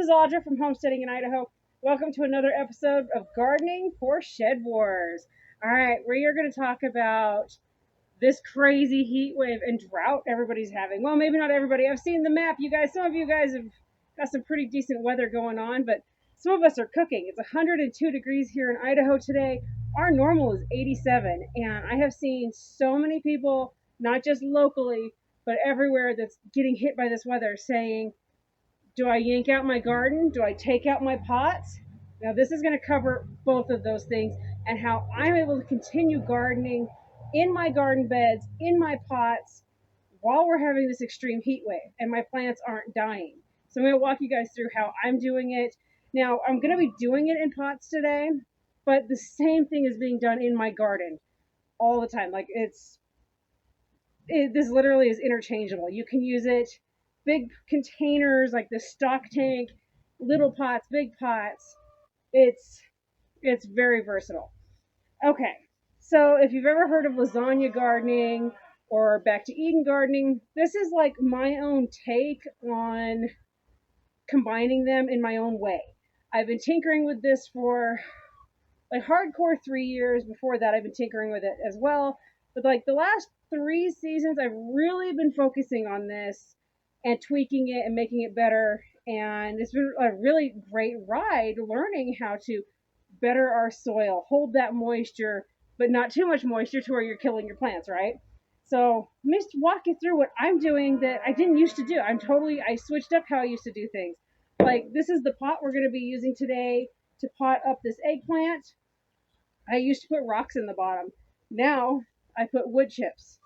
is Audra from Homesteading in Idaho. Welcome to another episode of Gardening for Shed Wars. All right, we are going to talk about this crazy heat wave and drought everybody's having. Well, maybe not everybody. I've seen the map. Some of you guys have got some pretty decent weather going on, but some of us are cooking. It's 102 degrees here in Idaho today. Our normal is 87, and I have seen so many people, not just locally, but everywhere, that's getting hit by this weather saying, do I yank out my garden? Do I take out my pots? Now, this is going to cover both of those things and how I'm able to continue gardening in my garden beds, in my pots, while we're having this extreme heat wave and my plants aren't dying. So I'm going to walk you guys through how I'm doing it. Now, I'm going to be doing it in pots today, but the same thing is being done in my garden all the time. Like this literally is interchangeable. You can use it big containers like the stock tank, little pots, big pots. It's very versatile. Okay, so if you've ever heard of lasagna gardening or back to Eden gardening, this is like my own take on combining them in my own way. I've been tinkering with this for like hardcore 3 years. Before that, I've been tinkering with it as well. But like the last 3 seasons, I've really been focusing on this and tweaking it and making it better. And it's been a really great ride learning how to better our soil, hold that moisture, but not too much moisture to where you're killing your plants, right? So let me just walk you through what I'm doing that I didn't used to do. I switched up how I used to do things. Like this is the pot we're going to be using today to pot up this eggplant. I used to put rocks in the bottom. Now I put wood chips.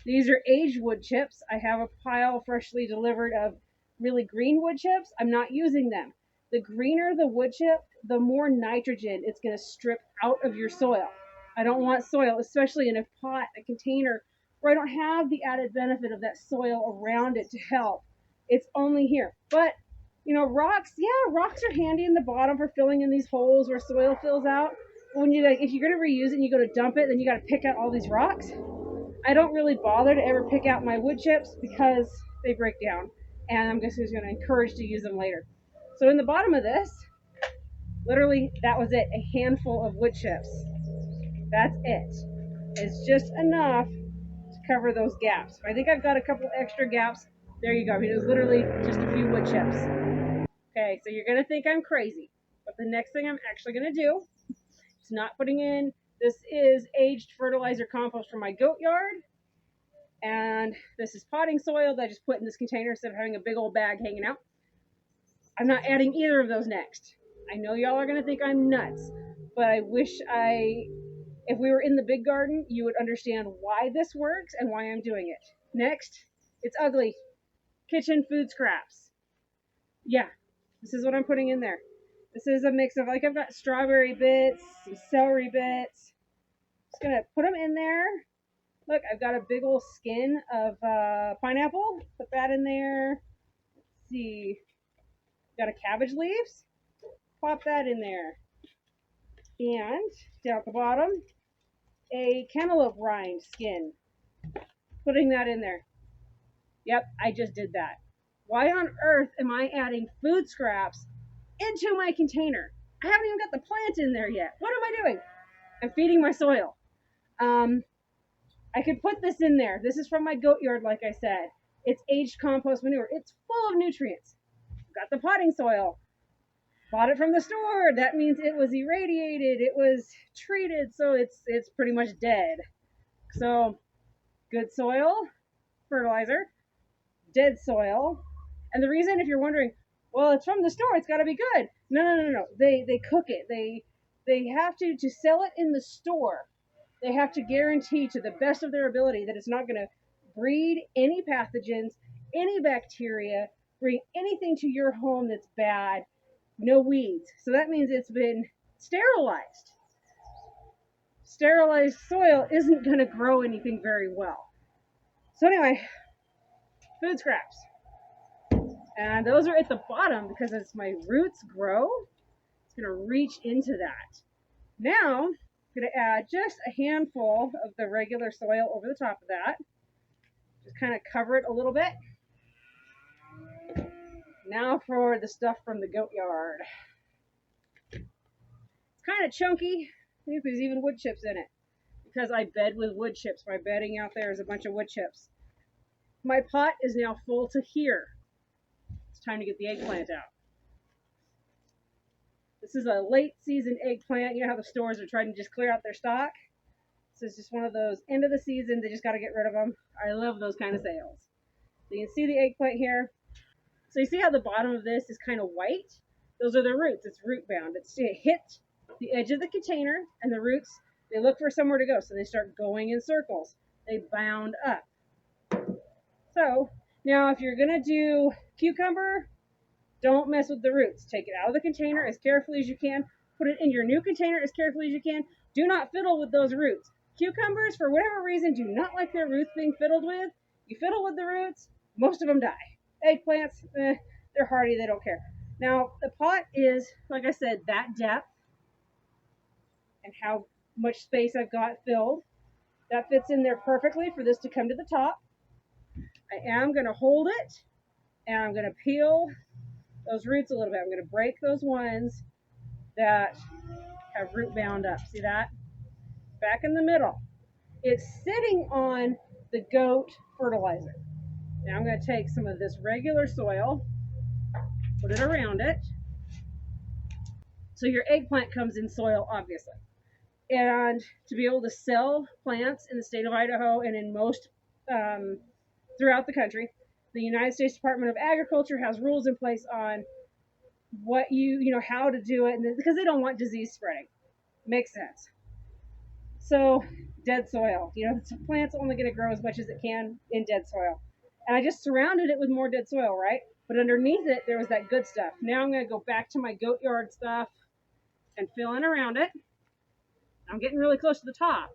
These are aged wood chips. I have a pile freshly delivered of really green wood chips. I'm not using them. The greener the wood chip, the more nitrogen it's going to strip out of your soil. I don't want soil, especially in a pot, a container, where I don't have the added benefit of that soil around it to help. It's only here. But, rocks are handy in the bottom for filling in these holes where soil fills out. When if you're going to reuse it and you go to dump it, then you got to pick out all these rocks. I don't really bother to ever pick out my wood chips because they break down, and I'm just going to encourage to use them later. So in the bottom of this, literally, that was it, a handful of wood chips. That's it. It's just enough to cover those gaps. I think I've got a couple extra gaps. There you go. It was literally just a few wood chips. Okay, so you're going to think I'm crazy, but the next thing I'm actually going to do is not putting in. This is aged fertilizer compost from my goat yard. And this is potting soil that I just put in this container instead of having a big old bag hanging out. I'm not adding either of those next. I know y'all are going to think I'm nuts, but I wish if we were in the big garden, you would understand why this works and why I'm doing it. Next, it's ugly. Kitchen food scraps. Yeah, this is what I'm putting in there. This is a mix of, I've got strawberry bits, some celery bits. Just going to put them in there. Look, I've got a big old skin of pineapple. Put that in there. Let's see. Got a cabbage leaves. Pop that in there. And down at the bottom, a cantaloupe rind skin. Putting that in there. Yep, I just did that. Why on earth am I adding food scraps into my container? I haven't even got the plant in there yet. What am I doing? I'm feeding my soil. I could put this in there. This is from my goat yard, like I said. It's aged compost manure. It's full of nutrients. Got the potting soil. Bought it from the store. That means it was irradiated. It was treated, so it's pretty much dead. So, good soil, fertilizer, dead soil. And the reason, if you're wondering, well, it's from the store, it's got to be good. No. They cook it. They have to sell it in the store. They have to guarantee to the best of their ability that it's not going to breed any pathogens, any bacteria, bring anything to your home that's bad, no weeds. So that means it's been sterilized. Sterilized soil isn't going to grow anything very well. So anyway, food scraps. And those are at the bottom because as my roots grow, it's going to reach into that. Now, I'm going to add just a handful of the regular soil over the top of that. Just kind of cover it a little bit. Now for the stuff from the goat yard. It's kind of chunky. I think there's even wood chips in it because I bed with wood chips. My bedding out there is a bunch of wood chips. My pot is now full to here. It's time to get the eggplant out. This is a late season eggplant. You know how the stores are trying to just clear out their stock? This is just one of those end of the season. They just got to get rid of them. I love those kind of sales. So you can see the eggplant here. So you see how the bottom of this is kind of white? Those are the roots. It's root bound. It hit the edge of the container, and the roots, they look for somewhere to go. So they start going in circles. They bound up. So now if you're going to do cucumber, don't mess with the roots. Take it out of the container as carefully as you can. Put it in your new container as carefully as you can. Do not fiddle with those roots. Cucumbers, for whatever reason, do not like their roots being fiddled with. You fiddle with the roots, most of them die. Eggplants, they're hardy, they don't care. Now, the pot is, like I said, that depth and how much space I've got filled. That fits in there perfectly for this to come to the top. I am going to hold it, and I'm going to peel those roots a little bit. I'm going to break those ones that have root bound up. See that? Back in the middle. It's sitting on the goat fertilizer. Now I'm going to take some of this regular soil, put it around it. So your eggplant comes in soil, obviously. And to be able to sell plants in the state of Idaho and in most throughout the country, the United States Department of Agriculture has rules in place on what how to do it, and because they don't want disease spreading. Makes sense. So dead soil, the plant's only going to grow as much as it can in dead soil. And I just surrounded it with more dead soil, right? But underneath it, there was that good stuff. Now I'm going to go back to my goat yard stuff and fill in around it. I'm getting really close to the top.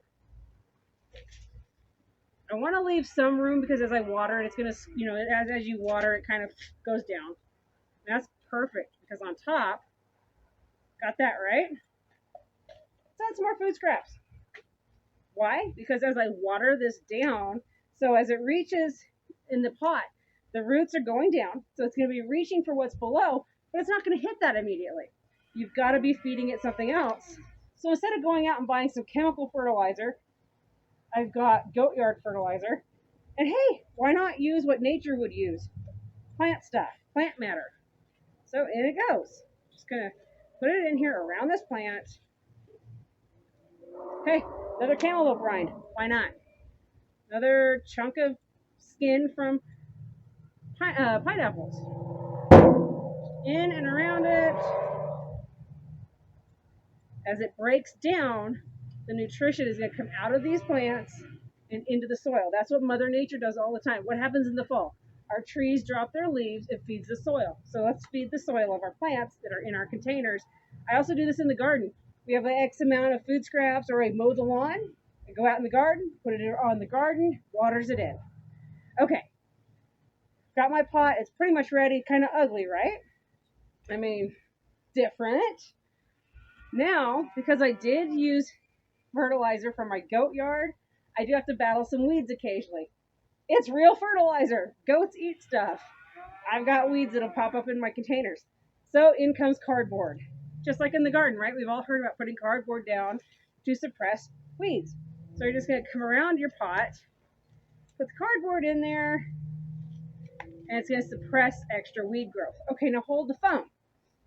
I want to leave some room because as I water it, it's going to, as you water, it kind of goes down. That's perfect because on top, got that right? Let's add some more food scraps. Why? Because as I water this down, so as it reaches in the pot, the roots are going down, so it's going to be reaching for what's below, but it's not going to hit that immediately. You've got to be feeding it something else. So instead of going out and buying some chemical fertilizer, I've got goat yard fertilizer. And hey, why not use what nature would use? Plant stuff, plant matter. So in it goes. Just going to put it in here around this plant. Okay, another cantaloupe rind. Why not? Another chunk of skin from pineapples. In and around it. As it breaks down, the nutrition is going to come out of these plants and into the soil. That's what Mother Nature does all the time. What happens in the fall? Our trees drop their leaves. It feeds the soil. So let's feed the soil of our plants that are in our containers. I also do this in the garden. We have an X amount of food scraps, or I mow the lawn. I go out in the garden, put it on the garden, waters it in. Okay. Got my pot. It's pretty much ready. Kind of ugly, right? I mean, different. Now, because I did use fertilizer from my goat yard, I do have to battle some weeds occasionally. It's real fertilizer. Goats eat stuff. I've got weeds that'll pop up in my containers. So in comes cardboard. Just like in the garden, right? We've all heard about putting cardboard down to suppress weeds. So you're just going to come around your pot, put the cardboard in there, and it's going to suppress extra weed growth. Okay, now hold the phone.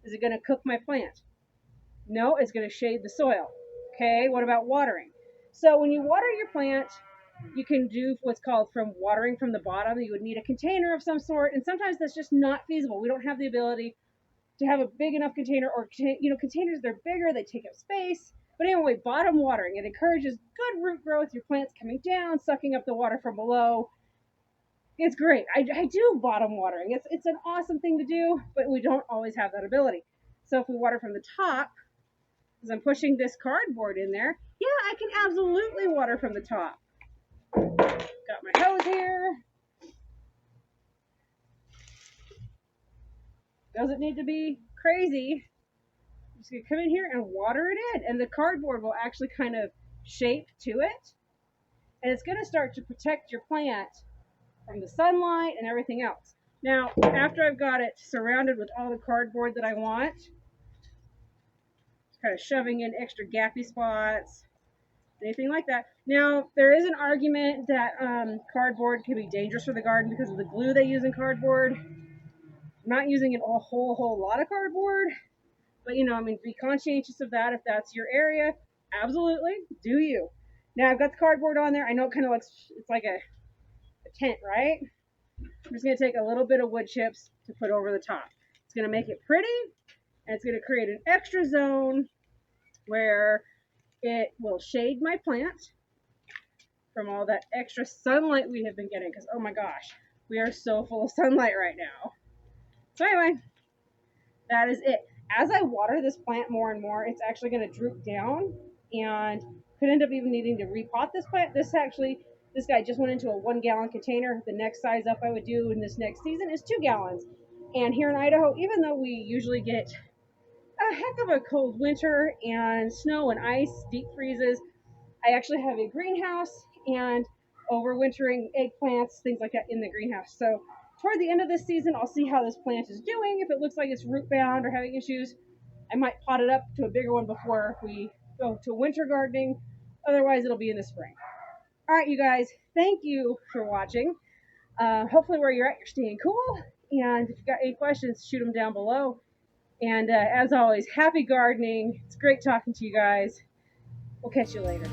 Is it going to cook my plant? No, it's going to shade the soil. Okay, what about watering? So when you water your plant, you can do what's called from watering from the bottom. You would need a container of some sort, and sometimes that's just not feasible. We don't have the ability to have a big enough container, or containers, they're bigger, they take up space. But anyway, bottom watering, it encourages good root growth. Your plant's coming down, sucking up the water from below. It's great. I do bottom watering. It's an awesome thing to do, but we don't always have that ability. So if we water from the top, as I'm pushing this cardboard in there, yeah, I can absolutely water from the top. Got my hose here. Doesn't need to be crazy. I'm just going to come in here and water it in. And the cardboard will actually kind of shape to it. And it's going to start to protect your plant from the sunlight and everything else. Now, after I've got it surrounded with all the cardboard that I want, kind of shoving in extra gappy spots, anything like that. Now, there is an argument that cardboard can be dangerous for the garden because of the glue they use in cardboard. I'm not using a whole lot of cardboard, but I mean, be conscientious of that if that's your area. Absolutely, do you. Now, I've got the cardboard on there. I know it kind of looks, it's like a tent, right? I'm just going to take a little bit of wood chips to put over the top. It's going to make it pretty, and it's going to create an extra zone where it will shade my plant from all that extra sunlight we have been getting, because oh my gosh, we are so full of sunlight right now. So anyway, that is it. As I water this plant more and more, it's actually going to droop down and could end up even needing to repot this plant. This guy just went into a 1 gallon container. The next size up I would do in this next season is 2 gallons. And here in Idaho, even though we usually get a heck of a cold winter and snow and ice, deep freezes, I actually have a greenhouse and overwintering eggplants, things like that in the greenhouse. So toward the end of this season, I'll see how this plant is doing. If it looks like it's root bound or having issues, I might pot it up to a bigger one before we go to winter gardening. Otherwise, it'll be in the spring. All right, you guys, thank you for watching. Hopefully where you're at, you're staying cool. And if you've got any questions, shoot them down below. And as always, happy gardening. It's great talking to you guys. We'll catch you later.